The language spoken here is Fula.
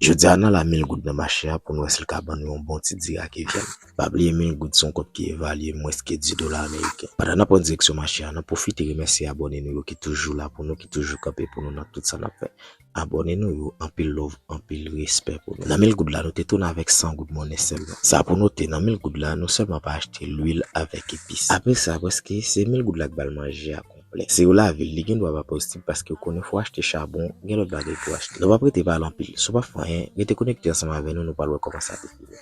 Je dis à la 1000 gouttes de marché pour nous essayer de nous un bon petit direct qui vient. Pas oublier 1000 gouttes son code qui est évalué moins que $10 américains. Pendant notre direction marché, on profite et remercier abonnés nous qui toujours là pour nous, qui toujours campé pour nous dans tout ça n'a fait. Abonnez-nous en pile love, en pile respect pour nous. Dans 1000 gouttes là, nous te tourne avec 100 gouttes monnaie seulement. Ça pour noter, dans 1000 gouttes là, nous seulement pas acheter l'huile avec épices. Après ça, parce que c'est 1000 gouttes là que va manger à complet. C'est où la ville, les doit pas possible parce que qu'on faut acheter charbon, il y a l'autre bagage pour acheter. Nous pas prêter pas l'empile. Soit pas rien, restez connecté ensemble avec nous, nous parlons comment ça défile.